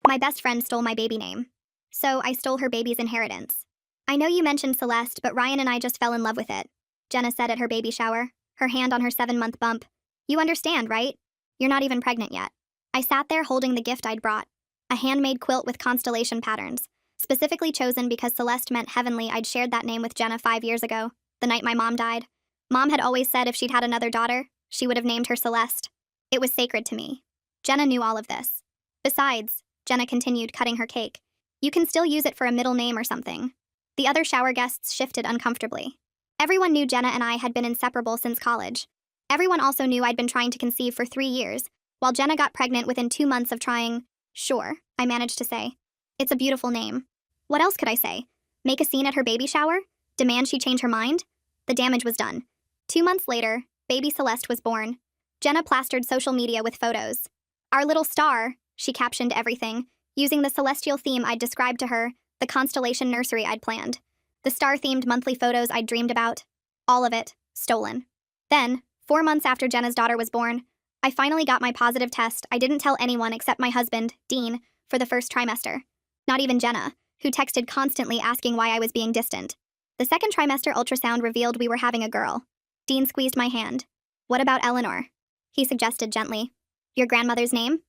My best friend stole my baby name. So I stole her baby's inheritance. I know you mentioned Celeste, but Ryan and I just fell in love with it, Jenna said at her baby shower, her hand on her 7-month bump. You understand, right? You're not even pregnant yet. I sat there holding the gift I'd brought, a handmade quilt with constellation patterns, specifically chosen because Celeste meant heavenly. I'd shared that name with Jenna 5 years ago, the night my mom died. Mom had always said if she'd had another daughter, she would have named her Celeste. It was sacred to me. Jenna knew all of this. Besides, Jenna continued, cutting her cake, you can still use it for a middle name or something. The other shower guests shifted uncomfortably. Everyone knew Jenna and I had been inseparable since college. Everyone also knew I'd been trying to conceive for 3 years, while Jenna got pregnant within 2 months of trying. Sure, I managed to say. It's a beautiful name. What else could I say? Make a scene at her baby shower? Demand she change her mind? The damage was done. 2 months later, baby Celeste was born. Jenna plastered social media with photos. Our little star, she captioned everything, using the celestial theme I'd described to her, the constellation nursery I'd planned. The star-themed monthly photos I'd dreamed about. All of it, stolen. Then, 4 months after Jenna's daughter was born, I finally got my positive test. I didn't tell anyone except my husband, Dean, for the first trimester. Not even Jenna, who texted constantly asking why I was being distant. The second trimester ultrasound revealed we were having a girl. Dean squeezed my hand. What about Eleanor? He suggested gently. Your grandmother's name?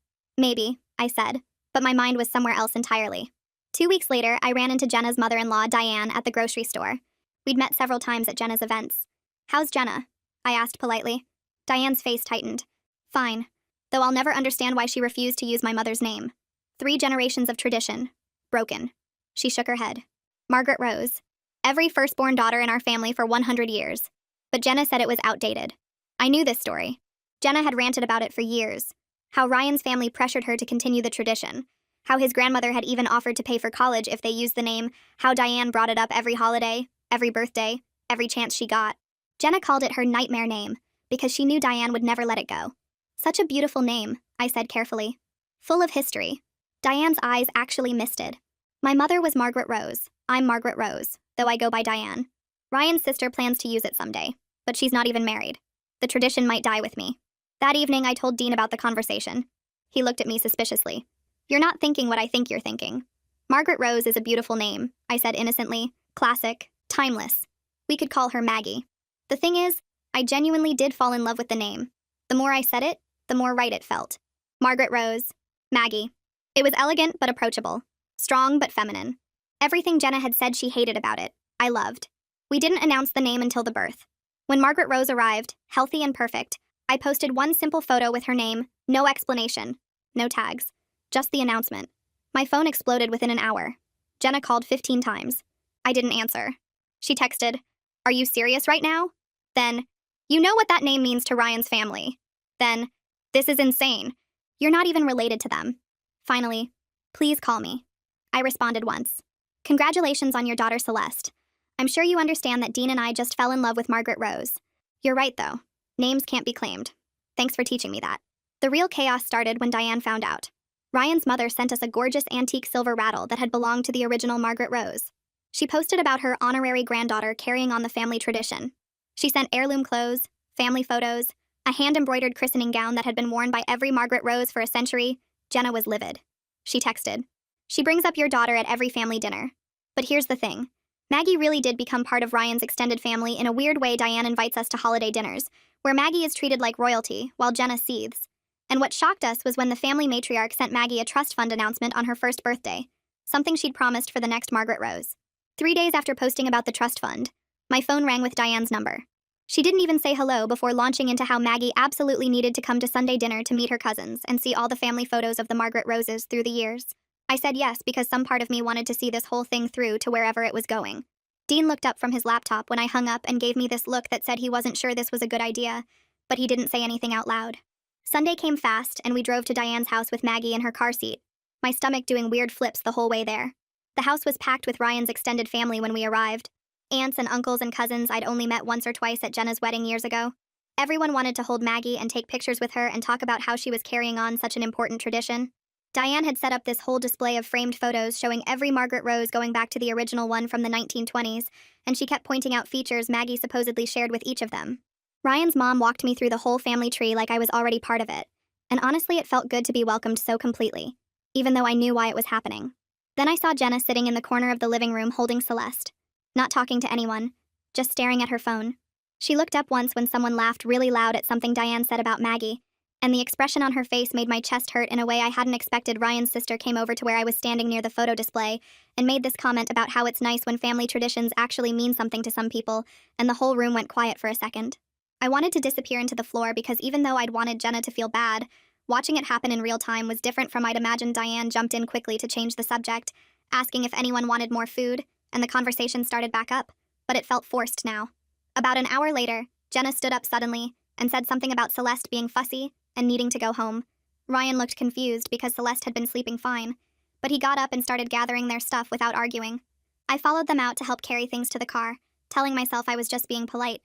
Maybe, I said, but my mind was somewhere else entirely. 2 weeks later, I ran into Jenna's mother-in-law, Diane, at the grocery store. We'd met several times at Jenna's events. How's Jenna? I asked politely. Diane's face tightened. Fine, though I'll never understand why she refused to use my mother's name. 3 generations of tradition. Broken. She shook her head. Margaret Rose. Every firstborn daughter in our family for 100 years. But Jenna said it was outdated. I knew this story. Jenna had ranted about it for years. How Ryan's family pressured her to continue the tradition. How his grandmother had even offered to pay for college if they used the name. How Diane brought it up every holiday, every birthday, every chance she got. Jenna called it her nightmare name, because she knew Diane would never let it go. Such a beautiful name, I said carefully. Full of history. Diane's eyes actually misted. My mother was Margaret Rose. I'm Margaret Rose, though I go by Diane. Ryan's sister plans to use it someday, but she's not even married. The tradition might die with me. That evening, I told Dean about the conversation. He looked at me suspiciously. You're not thinking what I think you're thinking. Margaret Rose is a beautiful name, I said innocently. Classic. Timeless. We could call her Maggie. The thing is, I genuinely did fall in love with the name. The more I said it, the more right it felt. Margaret Rose. Maggie. It was elegant but approachable. Strong but feminine. Everything Jenna had said she hated about it, I loved. We didn't announce the name until the birth. When Margaret Rose arrived, healthy and perfect, I posted one simple photo with her name, no explanation, no tags, just the announcement. My phone exploded within an hour. Jenna called 15 times. I didn't answer. She texted, Are you serious right now? Then, You know what that name means to Ryan's family. Then, This is insane. You're not even related to them. Finally, Please call me. I responded once. Congratulations on your daughter Celeste. I'm sure you understand that Dean and I just fell in love with Margaret Rose. You're right, though. Names can't be claimed. Thanks for teaching me that. The real chaos started when Diane found out. Ryan's mother sent us a gorgeous antique silver rattle that had belonged to the original Margaret Rose. She posted about her honorary granddaughter carrying on the family tradition. She sent heirloom clothes, family photos, a hand-embroidered christening gown that had been worn by every Margaret Rose for a century. Jenna was livid. She texted, She brings up your daughter at every family dinner. But here's the thing. Maggie really did become part of Ryan's extended family in a weird way. Diane invites us to holiday dinners, where Maggie is treated like royalty, while Jenna seethes. And what shocked us was when the family matriarch sent Maggie a trust fund announcement on her first birthday, something she'd promised for the next Margaret Rose. 3 days after posting about the trust fund, my phone rang with Diane's number. She didn't even say hello before launching into how Maggie absolutely needed to come to Sunday dinner to meet her cousins and see all the family photos of the Margaret Roses through the years. I said yes because some part of me wanted to see this whole thing through to wherever it was going. Dean looked up from his laptop when I hung up and gave me this look that said he wasn't sure this was a good idea, but he didn't say anything out loud. Sunday came fast, and we drove to Diane's house with Maggie in her car seat, my stomach doing weird flips the whole way there. The house was packed with Ryan's extended family when we arrived. Aunts and uncles and cousins I'd only met once or twice at Jenna's wedding years ago. Everyone wanted to hold Maggie and take pictures with her and talk about how she was carrying on such an important tradition. Diane had set up this whole display of framed photos showing every Margaret Rose going back to the original one from the 1920s, and she kept pointing out features Maggie supposedly shared with each of them. Ryan's mom walked me through the whole family tree like I was already part of it, and honestly it felt good to be welcomed so completely. even though I knew why it was happening. Then I saw Jenna sitting in the corner of the living room holding Celeste, not talking to anyone, just staring at her phone. She looked up once when someone laughed really loud at something Diane said about Maggie, and the expression on her face made my chest hurt in a way I hadn't expected. Ryan's sister came over to where I was standing near the photo display and made this comment about how it's nice when family traditions actually mean something to some people, and the whole room went quiet for a second. I wanted to disappear into the floor because even though I'd wanted Jenna to feel bad, watching it happen in real time was different from I'd imagined. Diane jumped in quickly to change the subject, asking if anyone wanted more food, and the conversation started back up, but it felt forced now. About an hour later, Jenna stood up suddenly and said something about Celeste being fussy and needing to go home. Ryan looked confused because Celeste had been sleeping fine, but he got up and started gathering their stuff without arguing. I followed them out to help carry things to the car, telling myself I was just being polite,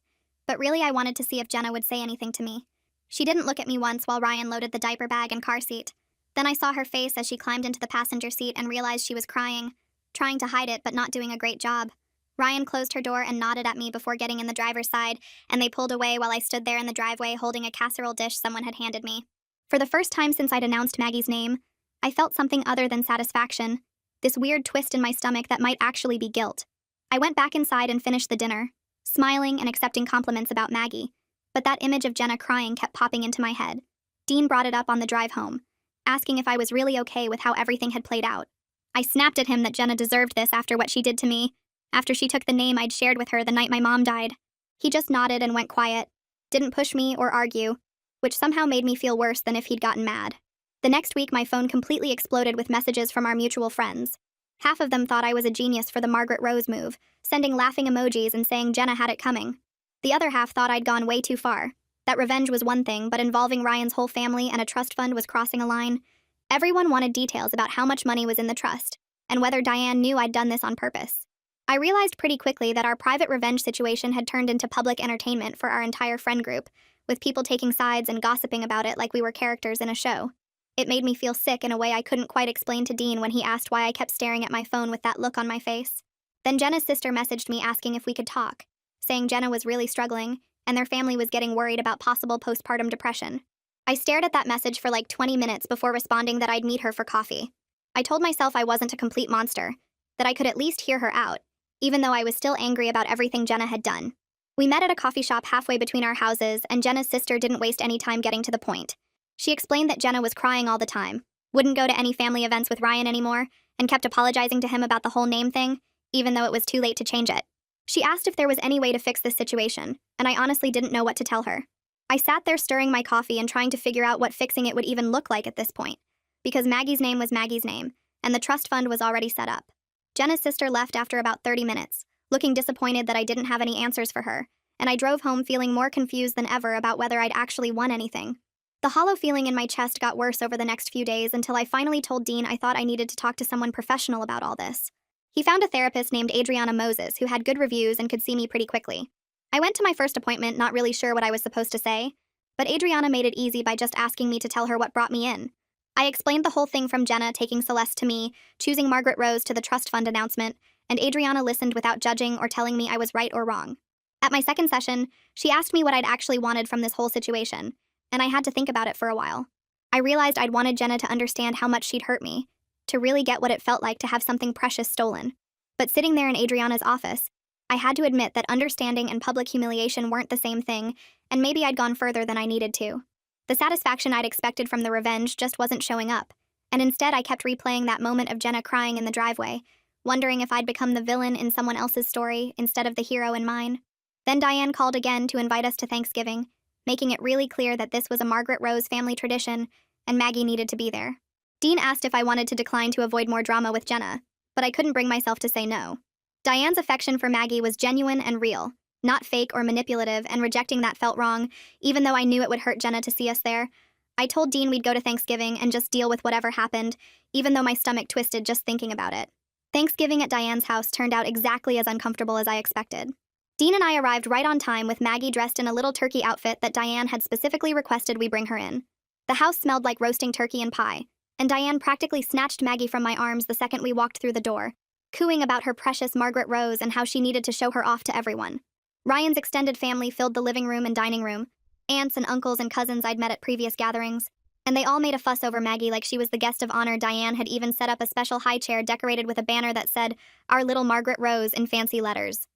but really I wanted to see if Jenna would say anything to me. She didn't look at me once while Ryan loaded the diaper bag and car seat. Then I saw her face as she climbed into the passenger seat and realized she was crying, trying to hide it but not doing a great job. Ryan closed her door and nodded at me before getting in the driver's side, and they pulled away while I stood there in the driveway holding a casserole dish someone had handed me. For the first time since I'd announced Maggie's name, I felt something other than satisfaction, this weird twist in my stomach that might actually be guilt. I went back inside and finished the dinner, smiling and accepting compliments about Maggie, but that image of Jenna crying kept popping into my head. Dean brought it up on the drive home, asking if I was really okay with how everything had played out. I snapped at him that Jenna deserved this after what she did to me, after she took the name I'd shared with her the night my mom died. He just nodded and went quiet, didn't push me or argue, which somehow made me feel worse than if he'd gotten mad. The next week, my phone completely exploded with messages from our mutual friends. Half of them thought I was a genius for the Margaret Rose move, sending laughing emojis and saying Jenna had it coming. The other half thought I'd gone way too far, that revenge was one thing, but involving Ryan's whole family and a trust fund was crossing a line. Everyone wanted details about how much money was in the trust, and whether Diane knew I'd done this on purpose. I realized pretty quickly that our private revenge situation had turned into public entertainment for our entire friend group, with people taking sides and gossiping about it like we were characters in a show. It made me feel sick in a way I couldn't quite explain to Dean when he asked why I kept staring at my phone with that look on my face. Then Jenna's sister messaged me asking if we could talk, saying Jenna was really struggling, and their family was getting worried about possible postpartum depression. I stared at that message for like 20 minutes before responding that I'd meet her for coffee. I told myself I wasn't a complete monster, that I could at least hear her out, even though I was still angry about everything Jenna had done. We met at a coffee shop halfway between our houses, and Jenna's sister didn't waste any time getting to the point. She explained that Jenna was crying all the time, wouldn't go to any family events with Ryan anymore, and kept apologizing to him about the whole name thing, even though it was too late to change it. She asked if there was any way to fix this situation, and I honestly didn't know what to tell her. I sat there stirring my coffee and trying to figure out what fixing it would even look like at this point, because Maggie's name was Maggie's name, and the trust fund was already set up. Jenna's sister left after about 30 minutes, looking disappointed that I didn't have any answers for her, and I drove home feeling more confused than ever about whether I'd actually won anything. The hollow feeling in my chest got worse over the next few days until I finally told Dean I thought I needed to talk to someone professional about all this. He found a therapist named Adriana Moses who had good reviews and could see me pretty quickly. I went to my first appointment not really sure what I was supposed to say, but Adriana made it easy by just asking me to tell her what brought me in. I explained the whole thing from Jenna taking Celeste to me, choosing Margaret Rose to the trust fund announcement, and Adriana listened without judging or telling me I was right or wrong. At my second session, she asked me what I'd actually wanted from this whole situation, and I had to think about it for a while. I realized I'd wanted Jenna to understand how much she'd hurt me, to really get what it felt like to have something precious stolen. But sitting there in Adriana's office, I had to admit that understanding and public humiliation weren't the same thing, and maybe I'd gone further than I needed to. The satisfaction I'd expected from the revenge just wasn't showing up, and instead I kept replaying that moment of Jenna crying in the driveway, wondering if I'd become the villain in someone else's story instead of the hero in mine. Then Diane called again to invite us to Thanksgiving, making it really clear that this was a Margaret Rose family tradition, and Maggie needed to be there. Dean asked if I wanted to decline to avoid more drama with Jenna, but I couldn't bring myself to say no. Diane's affection for Maggie was genuine and real, not fake or manipulative, and rejecting that felt wrong, even though I knew it would hurt Jenna to see us there. I told Dean we'd go to Thanksgiving and just deal with whatever happened, even though my stomach twisted just thinking about it. Thanksgiving at Diane's house turned out exactly as uncomfortable as I expected. Dean and I arrived right on time with Maggie dressed in a little turkey outfit that Diane had specifically requested we bring her in. The house smelled like roasting turkey and pie, and Diane practically snatched Maggie from my arms the second we walked through the door, cooing about her precious Margaret Rose and how she needed to show her off to everyone. Ryan's extended family filled the living room and dining room, aunts and uncles and cousins I'd met at previous gatherings, And they all made a fuss over Maggie like she was the guest of honor. Diane had even set up a special high chair decorated with a banner that said, "Our little Margaret Rose" in fancy letters.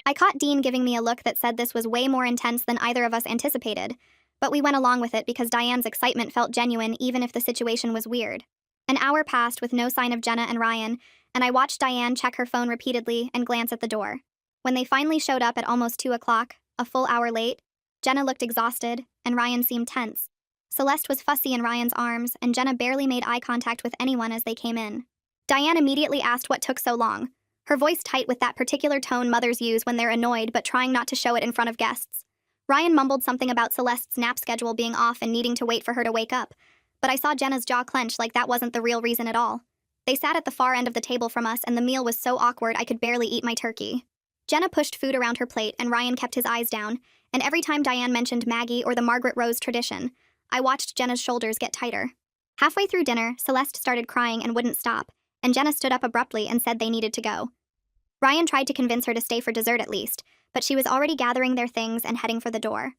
I caught Dean giving me a look that said this was way more intense than either of us anticipated, but we went along with it because Diane's excitement felt genuine even if the situation was weird. An hour passed with no sign of Jenna and Ryan, and I watched Diane check her phone repeatedly and glance at the door. When they finally showed up at almost 2 o'clock, a full hour late, Jenna looked exhausted, and Ryan seemed tense. Celeste was fussy in Ryan's arms, and Jenna barely made eye contact with anyone as they came in. Diane immediately asked what took so long, her voice tight with that particular tone mothers use when they're annoyed but trying not to show it in front of guests. Ryan mumbled something about Celeste's nap schedule being off and needing to wait for her to wake up, but I saw Jenna's jaw clench like that wasn't the real reason at all. They sat at the far end of the table from us, and the meal was so awkward I could barely eat my turkey. Jenna pushed food around her plate, and Ryan kept his eyes down, and every time Diane mentioned Maggie or the Margaret Rose tradition, I watched Jenna's shoulders get tighter. Halfway through dinner, Celeste started crying and wouldn't stop, and Jenna stood up abruptly and said they needed to go. Ryan tried to convince her to stay for dessert at least, but she was already gathering their things and heading for the door.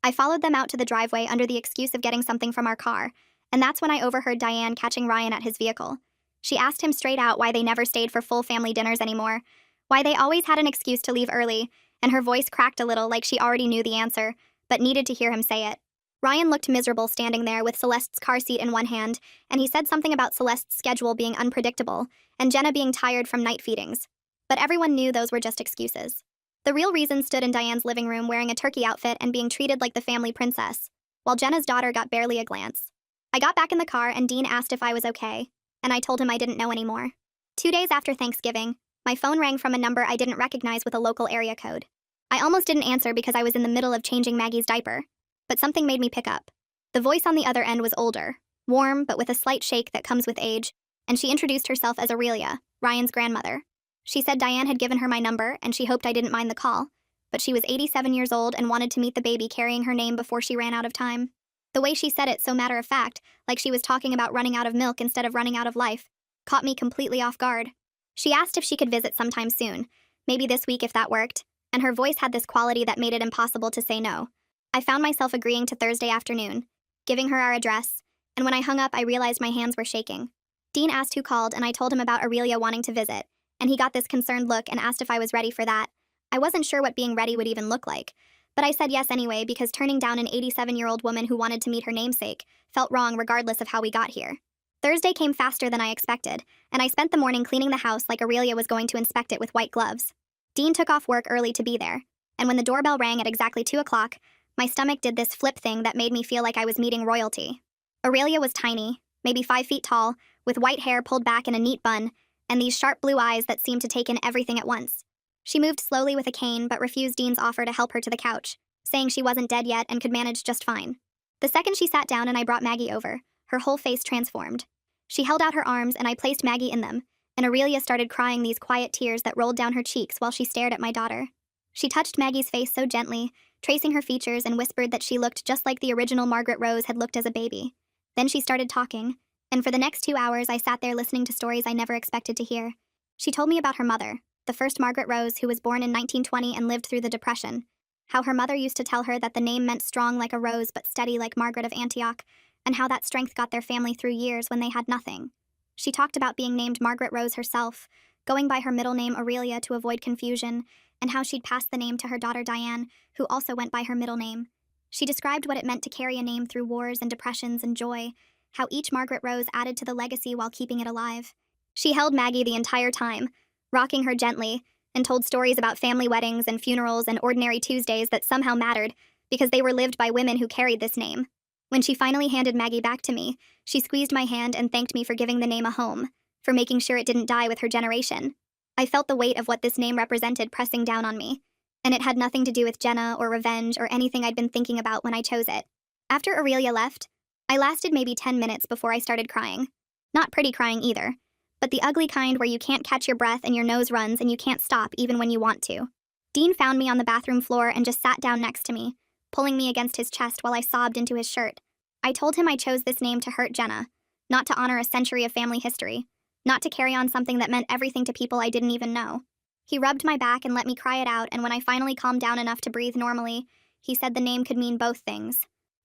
I followed them out to the driveway under the excuse of getting something from our car, and that's when I overheard Diane catching Ryan at his vehicle. She asked him straight out why they never stayed for full family dinners anymore, why they always had an excuse to leave early, and her voice cracked a little like she already knew the answer, but needed to hear him say it. Ryan looked miserable standing there with Celeste's car seat in one hand, and he said something about Celeste's schedule being unpredictable, and Jenna being tired from night feedings. But everyone knew those were just excuses. The real reason stood in Diane's living room wearing a turkey outfit and being treated like the family princess, while Jenna's daughter got barely a glance. I got back in the car and Dean asked if I was okay, and I told him I didn't know anymore. 2 days after Thanksgiving, my phone rang from a number I didn't recognize with a local area code. I almost didn't answer because I was in the middle of changing Maggie's diaper, but something made me pick up. The voice on the other end was older, warm but with a slight shake that comes with age, and she introduced herself as Aurelia, Ryan's grandmother. She said Diane had given her my number and she hoped I didn't mind the call, but she was 87 years old and wanted to meet the baby carrying her name before she ran out of time. The way she said it so matter-of-fact, like she was talking about running out of milk instead of running out of life, caught me completely off guard. She asked if she could visit sometime soon, maybe this week if that worked, and her voice had this quality that made it impossible to say no. I found myself agreeing to Thursday afternoon, giving her our address, and when I hung up I realized my hands were shaking. Dean asked who called and I told him about Aurelia wanting to visit, and he got this concerned look and asked if I was ready for that. I wasn't sure what being ready would even look like, but I said yes anyway because turning down an 87-year-old woman who wanted to meet her namesake felt wrong regardless of how we got here. Thursday came faster than I expected, and I spent the morning cleaning the house like Aurelia was going to inspect it with white gloves. Dean took off work early to be there, and when the doorbell rang at exactly 2 o'clock, my stomach did this flip thing that made me feel like I was meeting royalty. Aurelia was tiny, maybe 5 feet tall, with white hair pulled back in a neat bun, and these sharp blue eyes that seemed to take in everything at once. She moved slowly with a cane but refused Dean's offer to help her to the couch, saying she wasn't dead yet and could manage just fine. The second she sat down and I brought Maggie over, her whole face transformed. She held out her arms and I placed Maggie in them, and Aurelia started crying these quiet tears that rolled down her cheeks while she stared at my daughter. She touched Maggie's face so gently, tracing her features, and whispered that she looked just like the original Margaret Rose had looked as a baby. Then she started talking, and for the next 2 hours I sat there listening to stories I never expected to hear. She told me about her mother, the first Margaret Rose who was born in 1920 and lived through the Depression, how her mother used to tell her that the name meant strong like a rose but steady like Margaret of Antioch, and how that strength got their family through years when they had nothing. She talked about being named Margaret Rose herself, going by her middle name Aurelia to avoid confusion, and how she'd passed the name to her daughter Diane, who also went by her middle name. She described what it meant to carry a name through wars and depressions and joy, how each Margaret Rose added to the legacy while keeping it alive. She held Maggie the entire time, rocking her gently, and told stories about family weddings and funerals and ordinary Tuesdays that somehow mattered because they were lived by women who carried this name. When she finally handed Maggie back to me, she squeezed my hand and thanked me for giving the name a home, for making sure it didn't die with her generation. I felt the weight of what this name represented pressing down on me, and it had nothing to do with Jenna or revenge or anything I'd been thinking about when I chose it. After Aurelia left, I lasted maybe 10 minutes before I started crying. Not pretty crying either, but the ugly kind where you can't catch your breath and your nose runs and you can't stop even when you want to. Dean found me on the bathroom floor and just sat down next to me, pulling me against his chest while I sobbed into his shirt. I told him I chose this name to hurt Jenna, not to honor a century of family history, not to carry on something that meant everything to people I didn't even know. He rubbed my back and let me cry it out, and when I finally calmed down enough to breathe normally, he said the name could mean both things.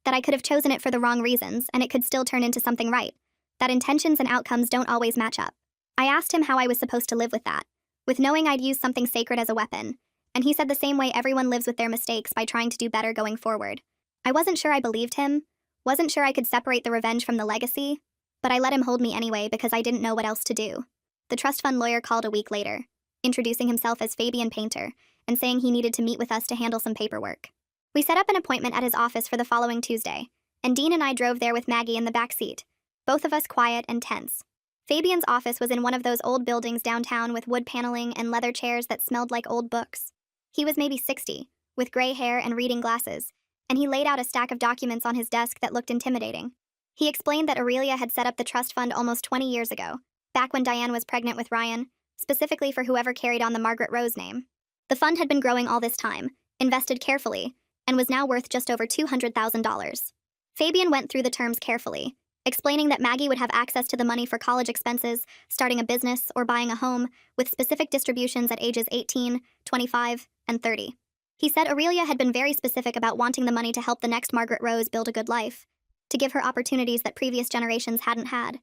That I could have chosen it for the wrong reasons, and it could still turn into something right. That intentions and outcomes don't always match up. I asked him how I was supposed to live with that, with knowing I'd use something sacred as a weapon, and he said the same way everyone lives with their mistakes by trying to do better going forward. I wasn't sure I believed him, wasn't sure I could separate the revenge from the legacy, but I let him hold me anyway because I didn't know what else to do. The trust fund lawyer called a week later, introducing himself as Fabian Painter, and saying he needed to meet with us to handle some paperwork. We set up an appointment at his office for the following Tuesday, and Dean and I drove there with Maggie in the back seat, both of us quiet and tense. Fabian's office was in one of those old buildings downtown with wood paneling and leather chairs that smelled like old books. He was maybe 60, with gray hair and reading glasses, and he laid out a stack of documents on his desk that looked intimidating. He explained that Aurelia had set up the trust fund almost 20 years ago, back when Diane was pregnant with Ryan, specifically for whoever carried on the Margaret Rose name. The fund had been growing all this time, invested carefully, and was now worth just over $200,000. Fabian went through the terms carefully, explaining that Maggie would have access to the money for college expenses, starting a business, or buying a home, with specific distributions at ages 18, 25, and 30. He said Aurelia had been very specific about wanting the money to help the next Margaret Rose build a good life, to give her opportunities that previous generations hadn't had.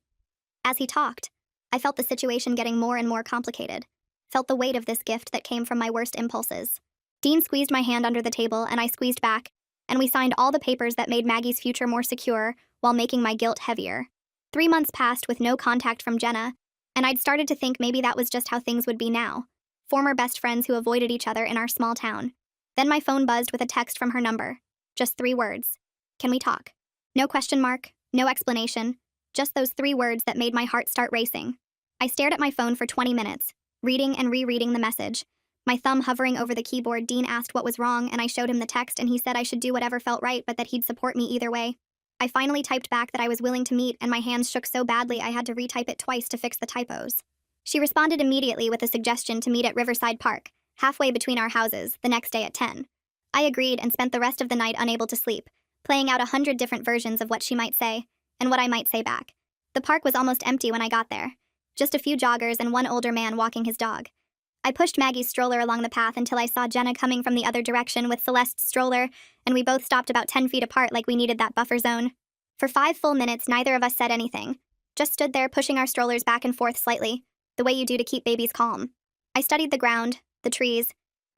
As he talked, I felt the situation getting more and more complicated, felt the weight of this gift that came from my worst impulses. Dean squeezed my hand under the table, and I squeezed back, and we signed all the papers that made Maggie's future more secure while making my guilt heavier. 3 months passed with no contact from Jenna, and I'd started to think maybe that was just how things would be now. Former best friends who avoided each other in our small town. Then my phone buzzed with a text from her number. Just 3 words. Can we talk? No question mark, no explanation, just those 3 words that made my heart start racing. I stared at my phone for 20 minutes, reading and rereading the message. My thumb hovering over the keyboard. Dean asked what was wrong, and I showed him the text, and he said I should do whatever felt right, but that he'd support me either way. I finally typed back that I was willing to meet, and my hands shook so badly I had to retype it twice to fix the typos. She responded immediately with a suggestion to meet at Riverside Park, halfway between our houses, the next day at 10. I agreed and spent the rest of the night unable to sleep, playing out 100 different versions of what she might say, and what I might say back. The park was almost empty when I got there. Just a few joggers and one older man walking his dog. I pushed Maggie's stroller along the path until I saw Jenna coming from the other direction with Celeste's stroller, and we both stopped about 10 feet apart like we needed that buffer zone. For 5 full minutes, neither of us said anything, just stood there pushing our strollers back and forth slightly, the way you do to keep babies calm. I studied the ground, the trees,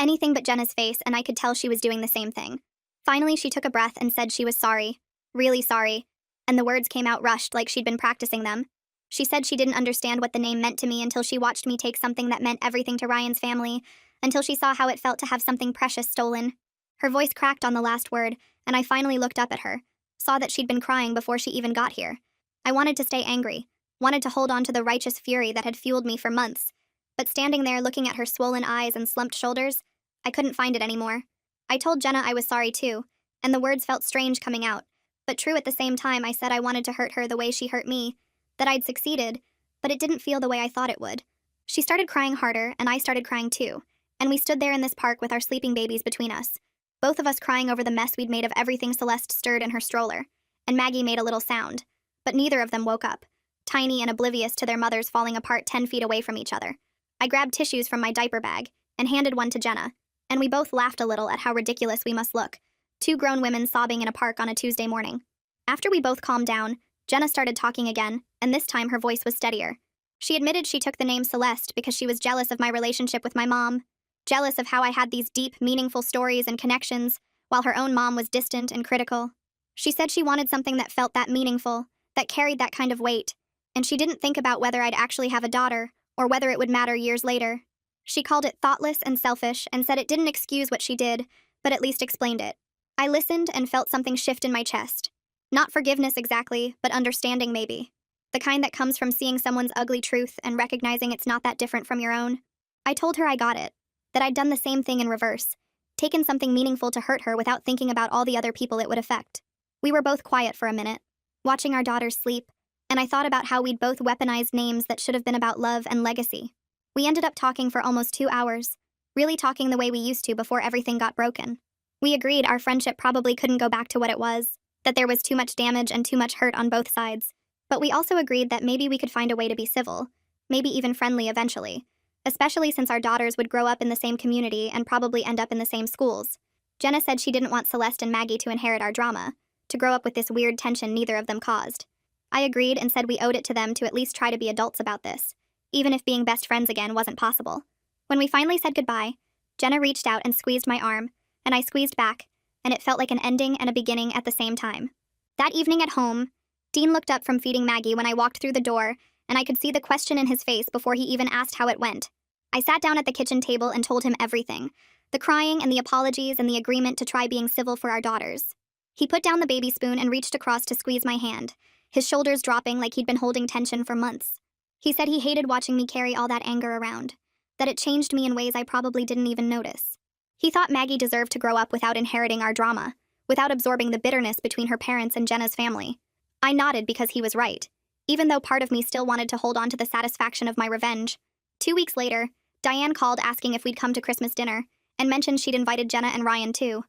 anything but Jenna's face, and I could tell she was doing the same thing. Finally, she took a breath and said she was sorry, really sorry, and the words came out rushed like she'd been practicing them. She said she didn't understand what the name meant to me until she watched me take something that meant everything to Ryan's family, until she saw how it felt to have something precious stolen. Her voice cracked on the last word, and I finally looked up at her, saw that she'd been crying before she even got here. I wanted to stay angry, wanted to hold on to the righteous fury that had fueled me for months, but standing there looking at her swollen eyes and slumped shoulders, I couldn't find it anymore. I told Jenna I was sorry too, and the words felt strange coming out, but true at the same time. I said I wanted to hurt her the way she hurt me, that I'd succeeded, but it didn't feel the way I thought it would. She started crying harder, and I started crying too, and we stood there in this park with our sleeping babies between us, both of us crying over the mess we'd made of everything Celeste stirred in her stroller, and Maggie made a little sound, but neither of them woke up, tiny and oblivious to their mothers falling apart 10 feet away from each other. I grabbed tissues from my diaper bag and handed one to Jenna, and we both laughed a little at how ridiculous we must look, 2 grown women sobbing in a park on a Tuesday morning. After we both calmed down, Jenna started talking again, and this time her voice was steadier. She admitted she took the name Celeste because she was jealous of my relationship with my mom, jealous of how I had these deep, meaningful stories and connections, while her own mom was distant and critical. She said she wanted something that felt that meaningful, that carried that kind of weight, and she didn't think about whether I'd actually have a daughter, or whether it would matter years later. She called it thoughtless and selfish, and said it didn't excuse what she did, but at least explained it. I listened and felt something shift in my chest. Not forgiveness exactly, but understanding maybe. The kind that comes from seeing someone's ugly truth and recognizing it's not that different from your own. I told her I got it, that I'd done the same thing in reverse, taken something meaningful to hurt her without thinking about all the other people it would affect. We were both quiet for a minute, watching our daughters sleep, and I thought about how we'd both weaponized names that should have been about love and legacy. We ended up talking for almost 2 hours, really talking the way we used to before everything got broken. We agreed our friendship probably couldn't go back to what it was, that there was too much damage and too much hurt on both sides, but we also agreed that maybe we could find a way to be civil, maybe even friendly eventually, especially since our daughters would grow up in the same community and probably end up in the same schools. Jenna said she didn't want Celeste and Maggie to inherit our drama, to grow up with this weird tension neither of them caused. I agreed and said we owed it to them to at least try to be adults about this, even if being best friends again wasn't possible. When we finally said goodbye, Jenna reached out and squeezed my arm, and I squeezed back, and it felt like an ending and a beginning at the same time. That evening at home, Dean looked up from feeding Maggie when I walked through the door, and I could see the question in his face before he even asked how it went. I sat down at the kitchen table and told him everything, the crying and the apologies and the agreement to try being civil for our daughters. He put down the baby spoon and reached across to squeeze my hand, his shoulders dropping like he'd been holding tension for months. He said he hated watching me carry all that anger around, that it changed me in ways I probably didn't even notice. He thought Maggie deserved to grow up without inheriting our drama, without absorbing the bitterness between her parents and Jenna's family. I nodded because he was right, even though part of me still wanted to hold on to the satisfaction of my revenge. 2 weeks later, Diane called asking if we'd come to Christmas dinner, and mentioned she'd invited Jenna and Ryan too.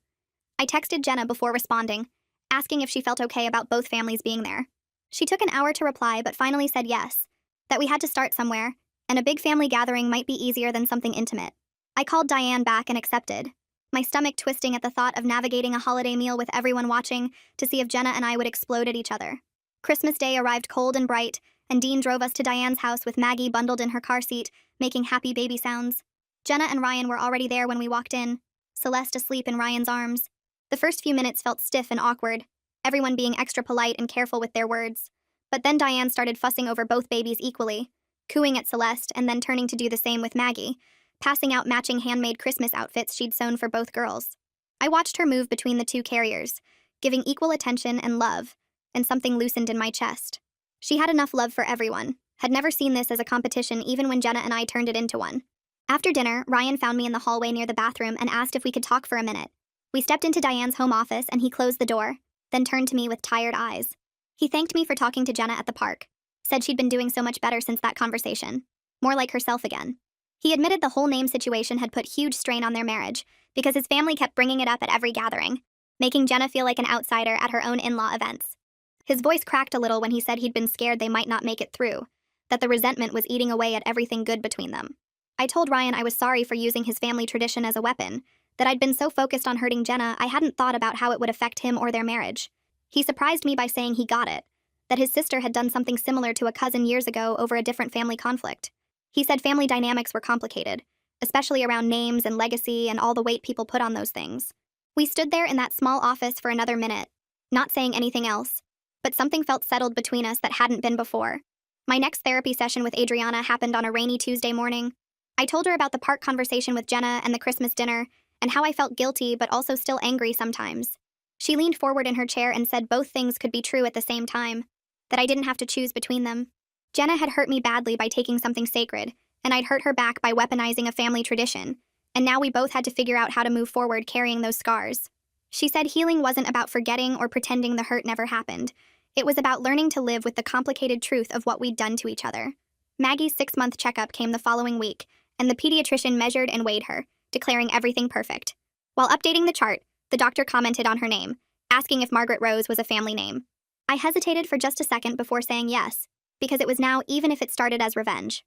I texted Jenna before responding, asking if she felt okay about both families being there. She took an hour to reply but finally said yes, that we had to start somewhere, and a big family gathering might be easier than something intimate. I called Diane back and accepted, my stomach twisting at the thought of navigating a holiday meal with everyone watching to see if Jenna and I would explode at each other. Christmas Day arrived cold and bright, and Dean drove us to Diane's house with Maggie bundled in her car seat, making happy baby sounds. Jenna and Ryan were already there when we walked in, Celeste asleep in Ryan's arms. The first few minutes felt stiff and awkward, everyone being extra polite and careful with their words. But then Diane started fussing over both babies equally, cooing at Celeste and then turning to do the same with Maggie, passing out matching handmade Christmas outfits she'd sewn for both girls. I watched her move between the two carriers, giving equal attention and love, and something loosened in my chest. She had enough love for everyone, had never seen this as a competition even when Jenna and I turned it into one. After dinner, Ryan found me in the hallway near the bathroom and asked if we could talk for a minute. We stepped into Diane's home office and he closed the door, then turned to me with tired eyes. He thanked me for talking to Jenna at the park, said she'd been doing so much better since that conversation, more like herself again. He admitted the whole name situation had put huge strain on their marriage, because his family kept bringing it up at every gathering, making Jenna feel like an outsider at her own in-law events. His voice cracked a little when he said he'd been scared they might not make it through, that the resentment was eating away at everything good between them. I told Ryan I was sorry for using his family tradition as a weapon, that I'd been so focused on hurting Jenna I hadn't thought about how it would affect him or their marriage. He surprised me by saying he got it, that his sister had done something similar to a cousin years ago over a different family conflict. He said family dynamics were complicated, especially around names and legacy and all the weight people put on those things. We stood there in that small office for another minute, not saying anything else, but something felt settled between us that hadn't been before. My next therapy session with Adriana happened on a rainy Tuesday morning. I told her about the park conversation with Jenna and the Christmas dinner, and how I felt guilty but also still angry sometimes. She leaned forward in her chair and said both things could be true at the same time, that I didn't have to choose between them. Jenna had hurt me badly by taking something sacred, and I'd hurt her back by weaponizing a family tradition, and now we both had to figure out how to move forward carrying those scars. She said healing wasn't about forgetting or pretending the hurt never happened. It was about learning to live with the complicated truth of what we'd done to each other. Maggie's 6-month checkup came the following week, and the pediatrician measured and weighed her, declaring everything perfect. While updating the chart, the doctor commented on her name, asking if Margaret Rose was a family name. I hesitated for just a second before saying yes, because it was now even if it started as revenge.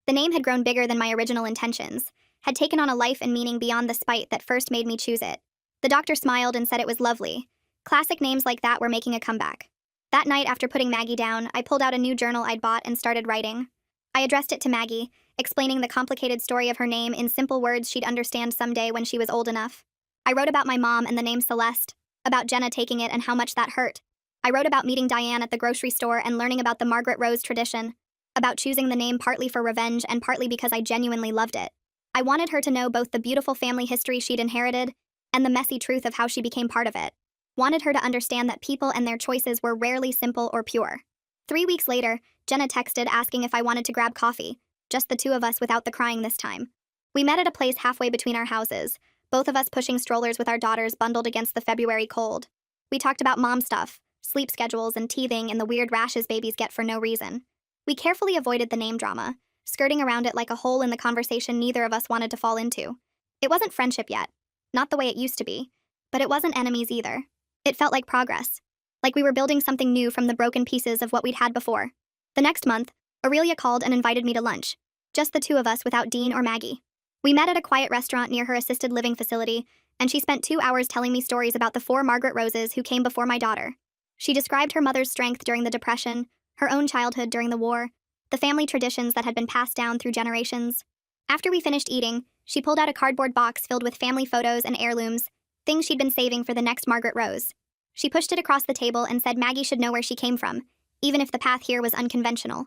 The name had grown bigger than my original intentions, had taken on a life and meaning beyond the spite that first made me choose it. The doctor smiled and said it was lovely. Classic names like that were making a comeback. That night, after putting Maggie down, I pulled out a new journal I'd bought and started writing. I addressed it to Maggie, explaining the complicated story of her name in simple words she'd understand someday when she was old enough. I wrote about my mom and the name Celeste, about Jenna taking it and how much that hurt. I wrote about meeting Diane at the grocery store and learning about the Margaret Rose tradition, about choosing the name partly for revenge and partly because I genuinely loved it. I wanted her to know both the beautiful family history she'd inherited and the messy truth of how she became part of it. Wanted her to understand that people and their choices were rarely simple or pure. 3 weeks later, Jenna texted asking if I wanted to grab coffee, just the two of us without the crying this time. We met at a place halfway between our houses, both of us pushing strollers with our daughters bundled against the February cold. We talked about mom stuff, sleep schedules, and teething and the weird rashes babies get for no reason. We carefully avoided the name drama, skirting around it like a hole in the conversation neither of us wanted to fall into. It wasn't friendship yet, not the way it used to be, but it wasn't enemies either. It felt like progress, like we were building something new from the broken pieces of what we'd had before. The next month, Aurelia called and invited me to lunch, just the two of us without Dean or Maggie. We met at a quiet restaurant near her assisted living facility, and she spent 2 hours telling me stories about the 4 Margaret Roses who came before my daughter. She described her mother's strength during the Depression, her own childhood during the war, the family traditions that had been passed down through generations. After we finished eating, she pulled out a cardboard box filled with family photos and heirlooms, things she'd been saving for the next Margaret Rose. She pushed it across the table and said Maggie should know where she came from, even if the path here was unconventional.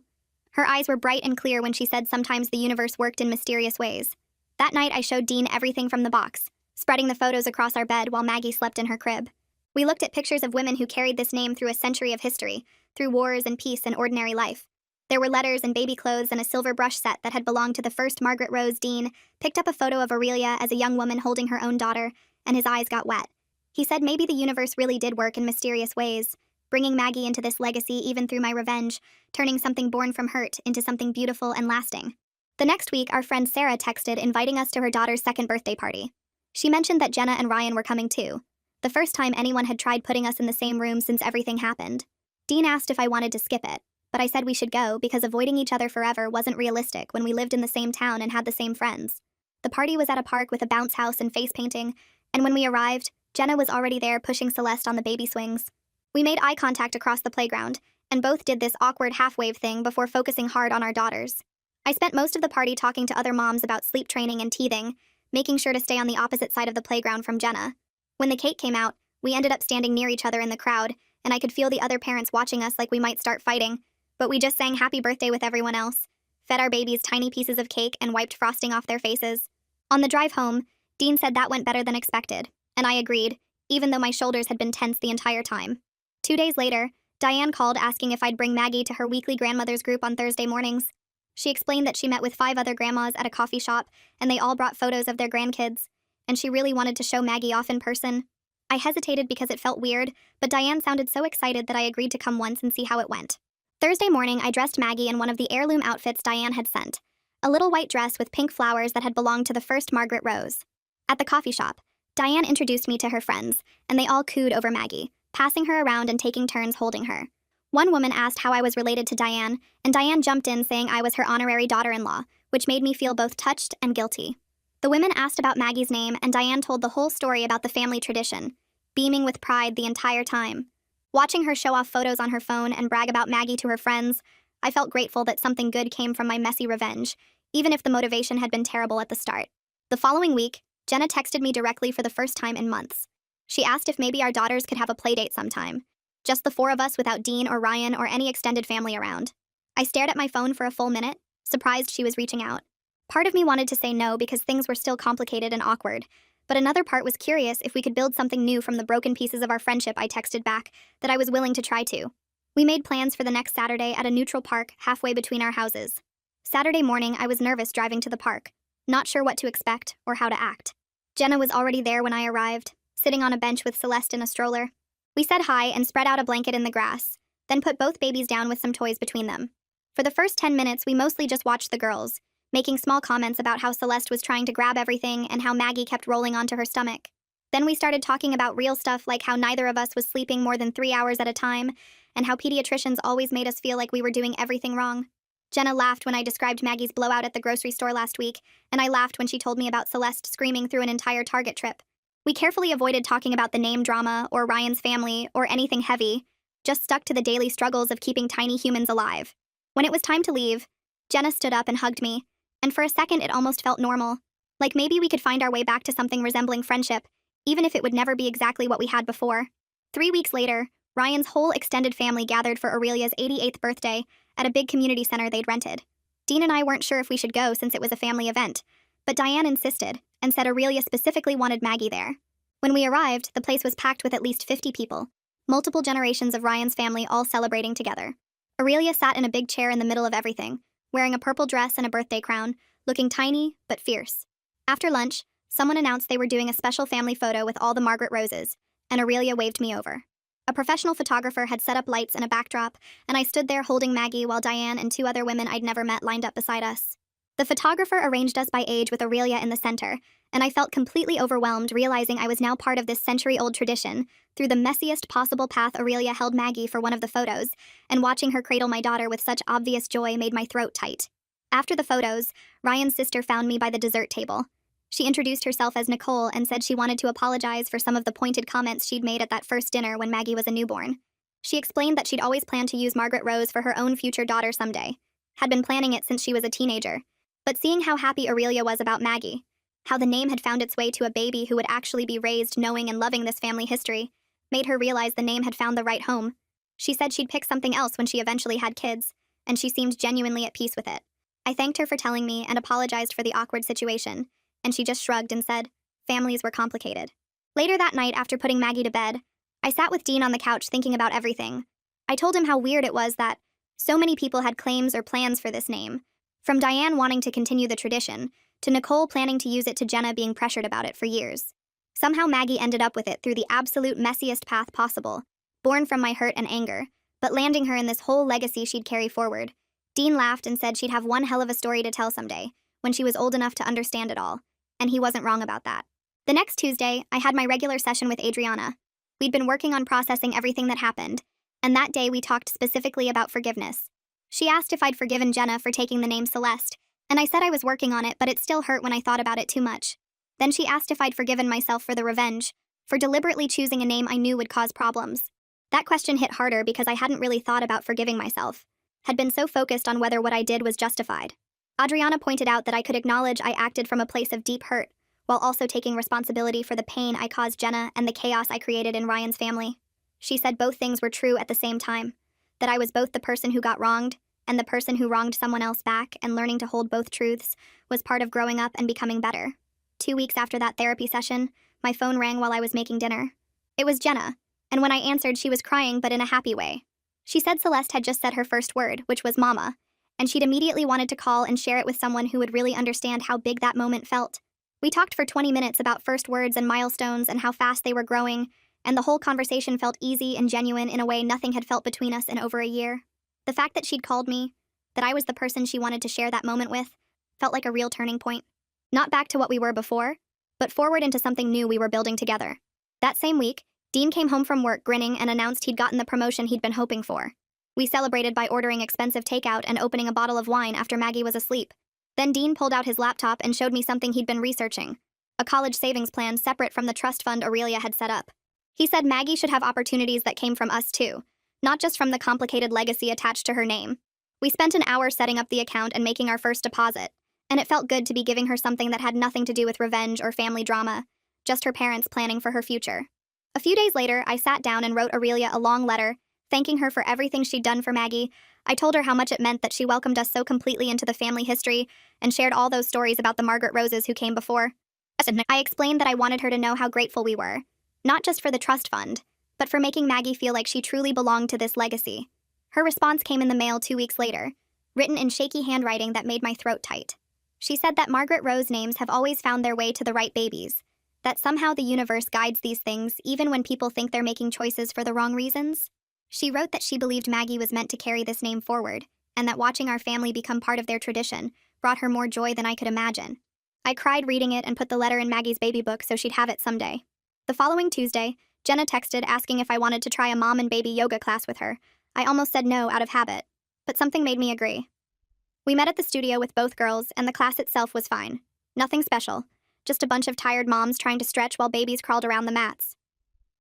Her eyes were bright and clear when she said sometimes the universe worked in mysterious ways. That night, I showed Dean everything from the box, spreading the photos across our bed while Maggie slept in her crib. We looked at pictures of women who carried this name through a century of history, through wars and peace and ordinary life. There were letters and baby clothes and a silver brush set that had belonged to the first Margaret Rose. Dean picked up a photo of Aurelia as a young woman holding her own daughter, and his eyes got wet. He said maybe the universe really did work in mysterious ways, bringing Maggie into this legacy even through my revenge, turning something born from hurt into something beautiful and lasting. The next week, our friend Sarah texted inviting us to her daughter's second birthday party. She mentioned that Jenna and Ryan were coming too, the first time anyone had tried putting us in the same room since everything happened. Dean asked if I wanted to skip it, but I said we should go because avoiding each other forever wasn't realistic when we lived in the same town and had the same friends. The party was at a park with a bounce house and face painting, and when we arrived, Jenna was already there pushing Celeste on the baby swings. We made eye contact across the playground, and both did this awkward half-wave thing before focusing hard on our daughters. I spent most of the party talking to other moms about sleep training and teething, making sure to stay on the opposite side of the playground from Jenna. When the cake came out, we ended up standing near each other in the crowd, and I could feel the other parents watching us like we might start fighting, but we just sang happy birthday with everyone else, fed our babies tiny pieces of cake and wiped frosting off their faces. On the drive home, Dean said that went better than expected, and I agreed, even though my shoulders had been tense the entire time. 2 days later, Diane called asking if I'd bring Maggie to her weekly grandmother's group on Thursday mornings. She explained that she met with 5 other grandmas at a coffee shop, and they all brought photos of their grandkids, and she really wanted to show Maggie off in person. I hesitated because it felt weird, but Diane sounded so excited that I agreed to come once and see how it went. Thursday morning, I dressed Maggie in one of the heirloom outfits Diane had sent, a little white dress with pink flowers that had belonged to the first Margaret Rose. At the coffee shop, Diane introduced me to her friends, and they all cooed over Maggie, passing her around and taking turns holding her. One woman asked how I was related to Diane, and Diane jumped in saying I was her honorary daughter-in-law, which made me feel both touched and guilty. The women asked about Maggie's name, and Diane told the whole story about the family tradition, beaming with pride the entire time. Watching her show off photos on her phone and brag about Maggie to her friends, I felt grateful that something good came from my messy revenge, even if the motivation had been terrible at the start. The following week, Jenna texted me directly for the first time in months. She asked if maybe our daughters could have a playdate sometime. Just the 4 of us without Dean or Ryan or any extended family around. I stared at my phone for a full minute, surprised she was reaching out. Part of me wanted to say no because things were still complicated and awkward, but another part was curious if we could build something new from the broken pieces of our friendship. I texted back that I was willing to try to. We made plans for the next Saturday at a neutral park halfway between our houses. Saturday morning, I was nervous driving to the park, not sure what to expect or how to act. Jenna was already there when I arrived, sitting on a bench with Celeste in a stroller. We said hi and spread out a blanket in the grass, then put both babies down with some toys between them. For the first 10 minutes, we mostly just watched the girls, making small comments about how Celeste was trying to grab everything and how Maggie kept rolling onto her stomach. Then we started talking about real stuff like how neither of us was sleeping more than 3 hours at a time, and how pediatricians always made us feel like we were doing everything wrong. Jenna laughed when I described Maggie's blowout at the grocery store last week, and I laughed when she told me about Celeste screaming through an entire Target trip. We carefully avoided talking about the name drama or Ryan's family or anything heavy, just stuck to the daily struggles of keeping tiny humans alive. When it was time to leave, Jenna stood up and hugged me, and for a second it almost felt normal, like maybe we could find our way back to something resembling friendship, even if it would never be exactly what we had before. 3 weeks later, Ryan's whole extended family gathered for Aurelia's 88th birthday at a big community center they'd rented. Dean and I weren't sure if we should go since it was a family event, but Diane insisted and said Aurelia specifically wanted Maggie there. When we arrived, the place was packed with at least 50 people, multiple generations of Ryan's family all celebrating together. Aurelia sat in a big chair in the middle of everything, wearing a purple dress and a birthday crown, looking tiny but fierce. After lunch, someone announced they were doing a special family photo with all the Margaret Roses, and Aurelia waved me over. A professional photographer had set up lights and a backdrop, and I stood there holding Maggie while Diane and 2 other women I'd never met lined up beside us. The photographer arranged us by age with Aurelia in the center, and I felt completely overwhelmed realizing I was now part of this century-old tradition. Through the messiest possible path, Aurelia held Maggie for one of the photos, and watching her cradle my daughter with such obvious joy made my throat tight. After the photos, Ryan's sister found me by the dessert table. She introduced herself as Nicole and said she wanted to apologize for some of the pointed comments she'd made at that first dinner when Maggie was a newborn. She explained that she'd always planned to use Margaret Rose for her own future daughter someday, had been planning it since she was a teenager. But seeing how happy Aurelia was about Maggie, how the name had found its way to a baby who would actually be raised knowing and loving this family history, made her realize the name had found the right home. She said she'd pick something else when she eventually had kids, and she seemed genuinely at peace with it. I thanked her for telling me and apologized for the awkward situation, and she just shrugged and said, families were complicated. Later that night, after putting Maggie to bed, I sat with Dean on the couch thinking about everything. I told him how weird it was that so many people had claims or plans for this name, from Diane wanting to continue the tradition, to Nicole planning to use it to Jenna being pressured about it for years. Somehow Maggie ended up with it through the absolute messiest path possible, born from my hurt and anger, but landing her in this whole legacy she'd carry forward. Dean laughed and said she'd have one hell of a story to tell someday, when she was old enough to understand it all, and he wasn't wrong about that. The next Tuesday, I had my regular session with Adriana. We'd been working on processing everything that happened, and that day we talked specifically about forgiveness. She asked if I'd forgiven Jenna for taking the name Celeste, and I said I was working on it, but it still hurt when I thought about it too much. Then she asked if I'd forgiven myself for the revenge, for deliberately choosing a name I knew would cause problems. That question hit harder because I hadn't really thought about forgiving myself, had been so focused on whether what I did was justified. Adriana pointed out that I could acknowledge I acted from a place of deep hurt, while also taking responsibility for the pain I caused Jenna and the chaos I created in Ryan's family. She said both things were true at the same time, that I was both the person who got wronged and the person who wronged someone else back, and learning to hold both truths was part of growing up and becoming better. 2 weeks after that therapy session, my phone rang while I was making dinner. It was Jenna, and when I answered, she was crying but in a happy way. She said Celeste had just said her first word, which was mama, and she'd immediately wanted to call and share it with someone who would really understand how big that moment felt. We talked for 20 minutes about first words and milestones and how fast they were growing, and the whole conversation felt easy and genuine in a way nothing had felt between us in over a year. The fact that she'd called me, that I was the person she wanted to share that moment with, felt like a real turning point. Not back to what we were before, but forward into something new we were building together. That same week, Dean came home from work grinning and announced he'd gotten the promotion he'd been hoping for. We celebrated by ordering expensive takeout and opening a bottle of wine after Maggie was asleep. Then Dean pulled out his laptop and showed me something he'd been researching, a college savings plan separate from the trust fund Aurelia had set up. He said Maggie should have opportunities that came from us too, not just from the complicated legacy attached to her name. We spent an hour setting up the account and making our first deposit, and it felt good to be giving her something that had nothing to do with revenge or family drama, just her parents planning for her future. A few days later, I sat down and wrote Aurelia a long letter, thanking her for everything she'd done for Maggie. I told her how much it meant that she welcomed us so completely into the family history and shared all those stories about the Margaret Roses who came before. I explained that I wanted her to know how grateful we were, not just for the trust fund, but for making Maggie feel like she truly belonged to this legacy. Her response came in the mail 2 weeks later, written in shaky handwriting that made my throat tight. She said that Margaret Rose names have always found their way to the right babies, that somehow the universe guides these things even when people think they're making choices for the wrong reasons. She wrote that she believed Maggie was meant to carry this name forward, and that watching our family become part of their tradition brought her more joy than I could imagine. I cried reading it and put the letter in Maggie's baby book so she'd have it someday. The following Tuesday, Jenna texted asking if I wanted to try a mom and baby yoga class with her. I almost said no out of habit, but something made me agree. We met at the studio with both girls, and the class itself was fine. Nothing special, just a bunch of tired moms trying to stretch while babies crawled around the mats.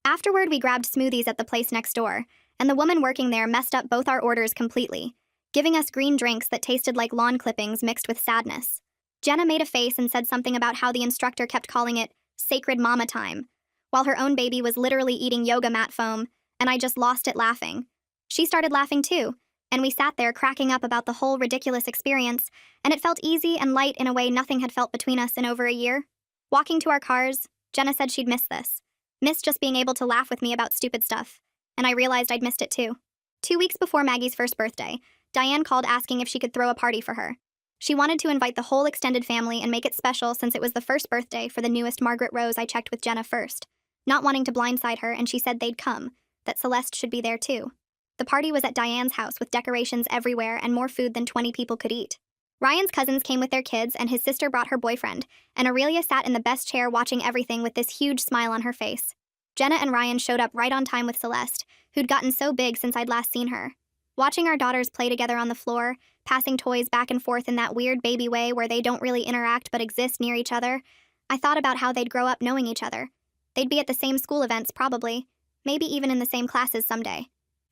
Afterward, we grabbed smoothies at the place next door, and the woman working there messed up both our orders completely, giving us green drinks that tasted like lawn clippings mixed with sadness. Jenna made a face and said something about how the instructor kept calling it sacred mama time, while her own baby was literally eating yoga mat foam, and I just lost it laughing. She started laughing too, and we sat there cracking up about the whole ridiculous experience, and it felt easy and light in a way nothing had felt between us in over a year. Walking to our cars, Jenna said she'd miss this. Miss just being able to laugh with me about stupid stuff, and I realized I'd missed it too. 2 weeks before Maggie's first birthday, Diane called asking if she could throw a party for her. She wanted to invite the whole extended family and make it special since it was the first birthday for the newest Margaret Rose. I checked with Jenna first, not wanting to blindside her, and she said they'd come, that Celeste should be there too. The party was at Diane's house with decorations everywhere and more food than 20 people could eat. Ryan's cousins came with their kids, and his sister brought her boyfriend, and Aurelia sat in the best chair watching everything with this huge smile on her face. Jenna and Ryan showed up right on time with Celeste, who'd gotten so big since I'd last seen her. Watching our daughters play together on the floor, passing toys back and forth in that weird baby way where they don't really interact but exist near each other, I thought about how they'd grow up knowing each other. They'd be at the same school events probably, maybe even in the same classes someday.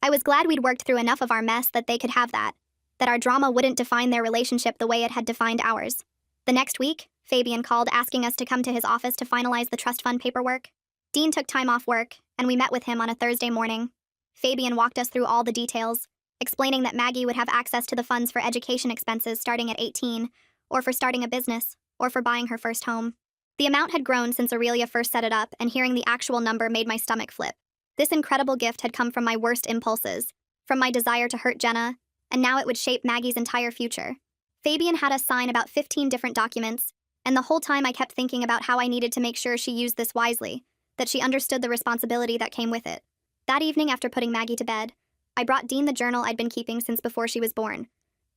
I was glad we'd worked through enough of our mess that they could have that our drama wouldn't define their relationship the way it had defined ours. The next week, Fabian called asking us to come to his office to finalize the trust fund paperwork. Dean took time off work, and we met with him on a Thursday morning. Fabian walked us through all the details, explaining that Maggie would have access to the funds for education expenses starting at 18, or for starting a business, or for buying her first home. The amount had grown since Aurelia first set it up, and hearing the actual number made my stomach flip. This incredible gift had come from my worst impulses, from my desire to hurt Jenna, and now it would shape Maggie's entire future. Fabian had us sign about 15 different documents, and the whole time I kept thinking about how I needed to make sure she used this wisely, that she understood the responsibility that came with it. That evening after putting Maggie to bed, I brought Dean the journal I'd been keeping since before she was born.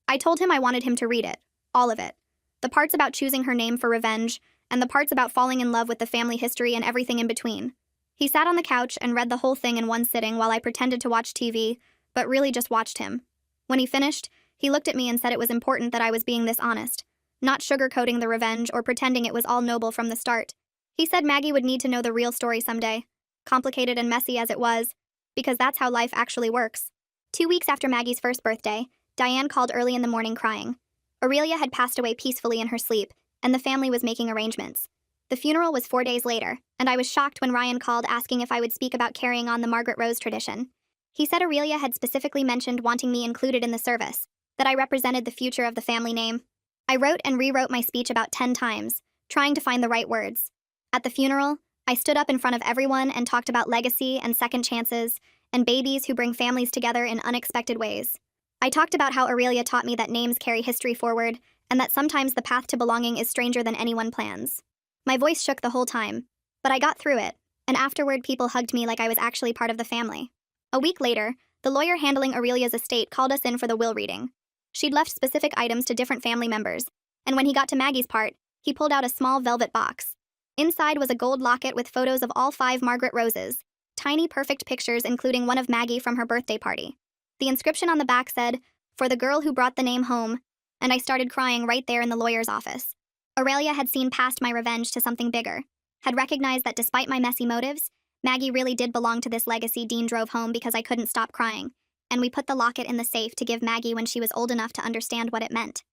I told him I wanted him to read it, all of it. The parts about choosing her name for revenge, and the parts about falling in love with the family history and everything in between. He sat on the couch and read the whole thing in one sitting while I pretended to watch TV, but really just watched him. When he finished, he looked at me and said it was important that I was being this honest, not sugarcoating the revenge or pretending it was all noble from the start. He said Maggie would need to know the real story someday, complicated and messy as it was, because that's how life actually works. 2 weeks after Maggie's first birthday, Diane called early in the morning crying. Aurelia had passed away peacefully in her sleep, and the family was making arrangements. The funeral was 4 days later, and I was shocked when Ryan called asking if I would speak about carrying on the Margaret Rose tradition. He said Aurelia had specifically mentioned wanting me included in the service, that I represented the future of the family name. I wrote and rewrote my speech about 10 times, trying to find the right words. At the funeral, I stood up in front of everyone and talked about legacy and second chances, and babies who bring families together in unexpected ways. I talked about how Aurelia taught me that names carry history forward, and that sometimes the path to belonging is stranger than anyone plans. My voice shook the whole time, but I got through it, and afterward people hugged me like I was actually part of the family. A week later, the lawyer handling Aurelia's estate called us in for the will reading. She'd left specific items to different family members, and when he got to Maggie's part, he pulled out a small velvet box. Inside was a gold locket with photos of all 5 Margaret Roses, tiny perfect pictures including one of Maggie from her birthday party. The inscription on the back said, "For the girl who brought the name home," and I started crying right there in the lawyer's office. Aurelia had seen past my revenge to something bigger, had recognized that despite my messy motives, Maggie really did belong to this legacy Dean drove home because I couldn't stop crying, and we put the locket in the safe to give Maggie when she was old enough to understand what it meant.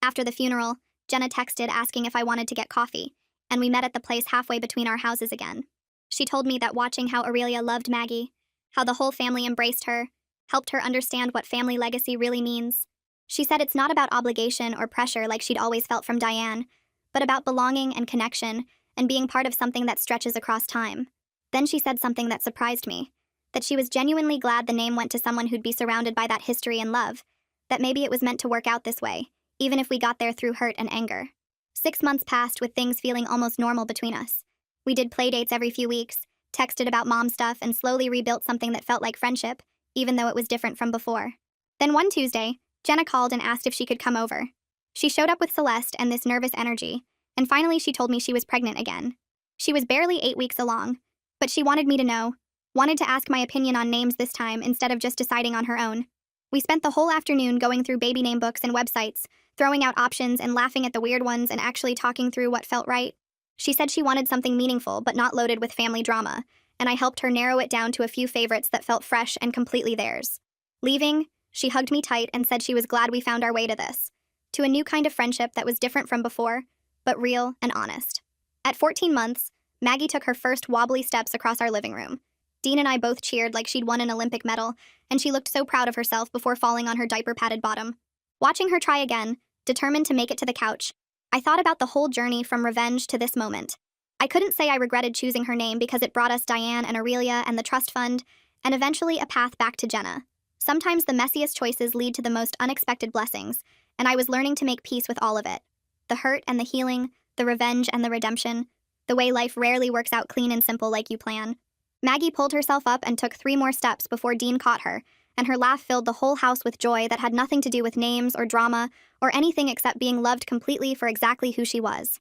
After the funeral, Jenna texted asking if I wanted to get coffee, and we met at the place halfway between our houses again. She told me that watching how Aurelia loved Maggie, how the whole family embraced her, helped her understand what family legacy really means. She said it's not about obligation or pressure like she'd always felt from Diane, but about belonging and connection and being part of something that stretches across time. Then she said something that surprised me, that she was genuinely glad the name went to someone who'd be surrounded by that history and love, that maybe it was meant to work out this way, even if we got there through hurt and anger. 6 months passed with things feeling almost normal between us. We did playdates every few weeks, texted about mom stuff, and slowly rebuilt something that felt like friendship, even though it was different from before. Then one Tuesday, Jenna called and asked if she could come over. She showed up with Celeste and this nervous energy, and finally she told me she was pregnant again. She was barely 8 weeks along, but she wanted me to know, wanted to ask my opinion on names this time instead of just deciding on her own. We spent the whole afternoon going through baby name books and websites, throwing out options and laughing at the weird ones and actually talking through what felt right. She said she wanted something meaningful but not loaded with family drama, and I helped her narrow it down to a few favorites that felt fresh and completely theirs. Leaving, she hugged me tight and said she was glad we found our way to this, to a new kind of friendship that was different from before, but real and honest. At 14 months, Maggie took her first wobbly steps across our living room. Dean and I both cheered like she'd won an Olympic medal, and she looked so proud of herself before falling on her diaper-padded bottom. Watching her try again, determined to make it to the couch, I thought about the whole journey from revenge to this moment. I couldn't say I regretted choosing her name because it brought us Diane and Aurelia and the trust fund, and eventually a path back to Jenna. Sometimes the messiest choices lead to the most unexpected blessings, and I was learning to make peace with all of it. The hurt and the healing, the revenge and the redemption, the way life rarely works out clean and simple like you plan. Maggie pulled herself up and took 3 more steps before Dean caught her, and her laugh filled the whole house with joy that had nothing to do with names or drama or anything except being loved completely for exactly who she was.